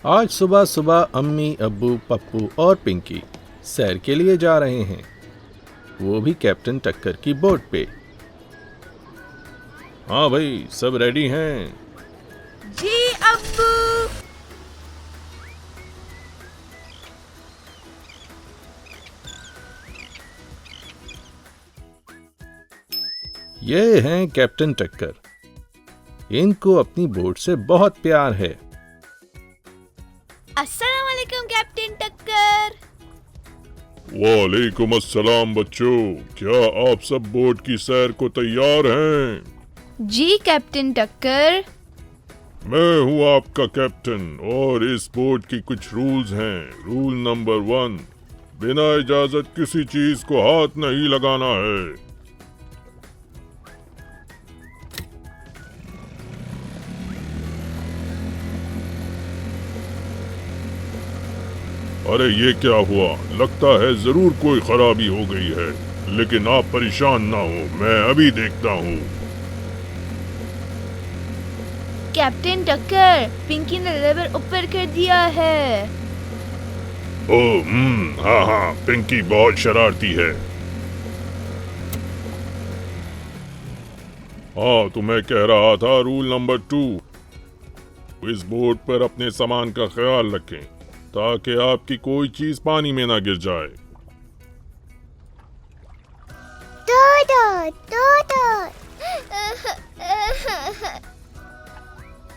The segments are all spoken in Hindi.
आज सुबह सुबह अम्मी, अब्बू, पप्पू और पिंकी सैर के लिए जा रहे हैं, वो भी कैप्टन टक्कर की बोट पे। हाँ भाई, सब रेडी हैं? जी अब्बू। ये हैं कैप्टन टक्कर। इनको अपनी बोट से बहुत प्यार है। अस्सलाम वालेकुम कैप्टन टक्कर। वालेकुम अस्सलाम बच्चों, क्या आप सब बोट की सैर को तैयार हैं? जी कैप्टन टक्कर। मैं हूँ आपका कैप्टन और इस बोट की कुछ रूल्स हैं। रूल नंबर 1, बिना इजाजत किसी चीज को हाथ नहीं लगाना है। अरे ये क्या हुआ? लगता है जरूर कोई खराबी हो गई है, लेकिन आप परेशान ना हो, मैं अभी देखता हूँ। कैप्टन टक्कर, पिंकी ने लेवर ऊपर कर दिया है। ओह हाँ हाँ, पिंकी बहुत शरारती है। हाँ तो मैं कह रहा था, रूल नंबर 2, इस बोट पर अपने सामान का ख्याल रखें ताकि आपकी कोई चीज पानी में ना गिर जाए।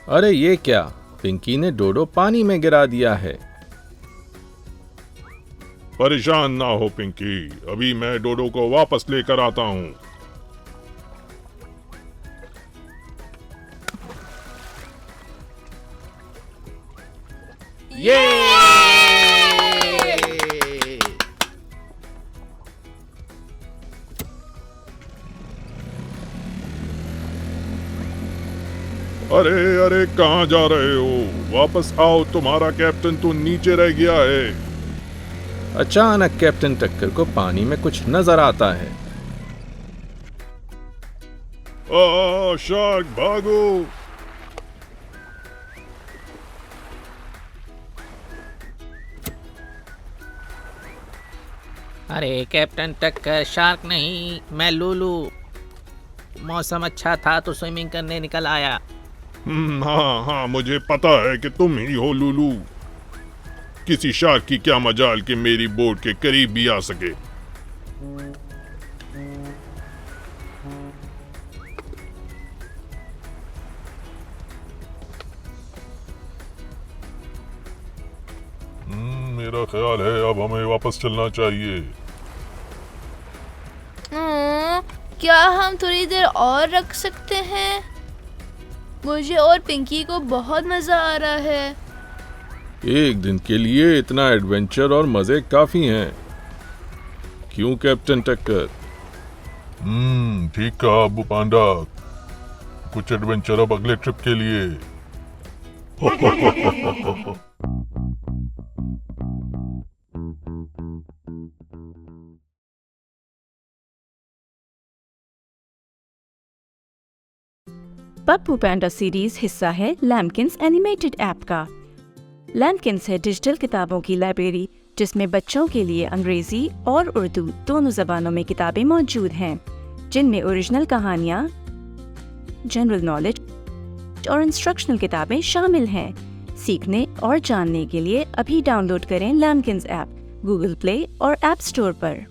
अरे ये क्या, पिंकी ने डोडो पानी में गिरा दिया है। परेशान ना हो पिंकी, अभी मैं डोडो को वापस लेकर आता हूँ। अरे अरे कहाँ जा रहे हो? वापस आओ, तुम्हारा कैप्टन तो नीचे रह गया है। अचानक कैप्टन टक्कर को पानी में कुछ नजर आता है। शार्क भागो! अरे कैप्टन टक्कर, शार्क नहीं, मैं लूलू। मौसम अच्छा था तो स्विमिंग करने निकल आया। हाँ हाँ, मुझे पता है कि तुम ही हो लूलू। किसी शार्क की क्या मजाल कि मेरी बोट के करीब भी आ सके। मेरा ख्याल है अब हमें वापस चलना चाहिए। क्या हम थोड़ी देर और रख सकते हैं? मुझे और पिंकी को बहुत मजा आ रहा है। एक दिन के लिए इतना एडवेंचर और मजे काफी हैं, क्यों कैप्टन टक्कर? ठीक कहा अब्बू पांडा, कुछ एडवेंचर अब अगले ट्रिप के लिए। पप्पू पैंडा सीरीज हिस्सा है लैम्किंस एनिमेटेड ऐप का। लैम्किंस है डिजिटल किताबों की लाइब्रेरी जिसमें बच्चों के लिए अंग्रेजी और उर्दू दोनों जबानों में किताबें मौजूद हैं, जिनमें ओरिजिनल कहानियाँ, जनरल नॉलेज और इंस्ट्रक्शनल किताबें शामिल हैं। सीखने और जानने के लिए अभी डाउनलोड करें लैम्किंस ऐप गूगल प्ले और ऐप स्टोर पर।